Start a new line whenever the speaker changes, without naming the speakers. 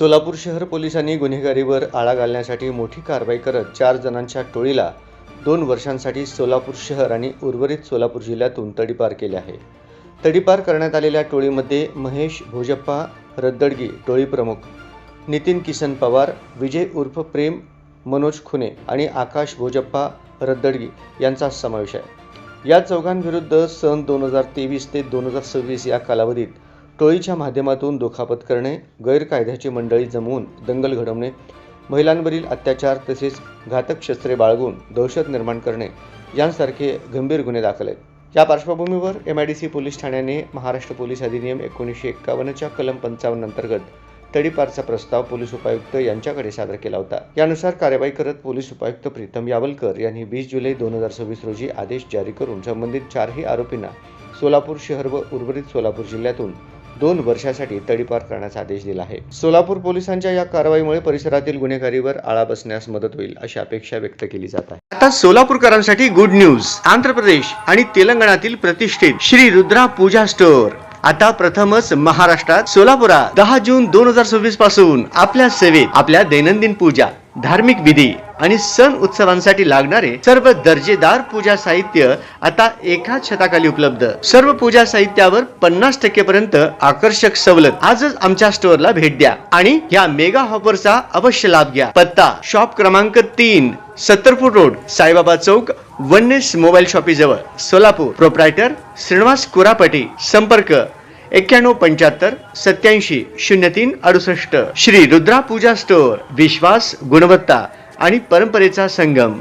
सोलापूर शहर पोलिसांनी गुन्हेगारीवर आळा घालण्यासाठी मोठी कारवाई करत 4 जणांच्या टोळीला 2 वर्षांसाठी सोलापूर शहर आणि उर्वरित सोलापूर जिल्ह्यातून तडीपार केले आहे। तडीपार करण्यात आलेल्या टोळीमध्ये महेश भोजप्पा रद्दडगी टोळी प्रमुख, नितीन किसन पवार, विजय उर्फ प्रेम मनोज खुने आणि आकाश भोजप्पा रद्दडगी यांचा समावेश आहे। या चौघांविरुद्ध सन 2023 ते 2026 या कालावधीत टोळीच्या माध्यमातून दुखापत करणे, गैरकायद्याची मंडळी जमवून दंगल घडवणे, महिलांवरील अत्याचार तसेच घातक शस्त्रे बाळगून दहशत निर्माण करणे यांसारखे गंभीर गुन्हे दाखल आहेत। या पार्श्वभूमीवर MIDC पोलीस ठाण्याने महाराष्ट्र पोलीस अधिनियम 1951च्या कलम 55 अंतर्गत तडीपारचा प्रस्ताव पोलीस उपायुक्त यांच्याकडे सादर केला होता। यानुसार कार्यवाही करत पोलीस उपायुक्त प्रीतम यावलकर यांनी 20 जुलै 2026 रोजी आदेश जारी करून संबंधित 4ही आरोपींना सोलापूर शहर व उर्वरित सोलापूर जिल्ह्यातून 2 वर्षासाठी तडीपार करण्याचा आदेश दिला आहे। सोलापूर पोलिसांच्या या कारवाईमुळे परिसरातील गुन्हेगारीवर आळा बसण्यास मदत होईल अशी अपेक्षा व्यक्त केली जात आहे। आता सोलापूरकरांसाठी गुड न्यूज। आंध्र प्रदेश आणि तेलंगणातील प्रतिष्ठित श्री रुद्रा पूजा स्टोअर आता प्रथमच महाराष्ट्रात सोलापुरात 10 जून 2026 पासून आपल्या सेवेत आपल्या दैनंदिन पूजा, धार्मिक विधी आणि सण उत्सवांसाठी लागणारे सर्व दर्जेदार पूजा साहित्य आता एकाच छताखाली उपलब्ध। सर्व पूजा साहित्यावर 50% पर्यंत आकर्षक सवलत। आजच आमच्या स्टोअरला भेट द्या आणि या मेगा ऑफरचा अवश्य लाभ घ्या। पत्ता शॉप क्रमांक 3, 70 फूट रोड, साईबाबा चौक, वननेस मोबाईल शॉपी जवळ, सोलापूर। प्रोप्रायटर श्रीनिवास कुरापटी। संपर्क 9175 87 03 68। श्री रुद्रा पूजा स्टोअर, विश्वास, गुणवत्ता आणि परंपरेचा संगम।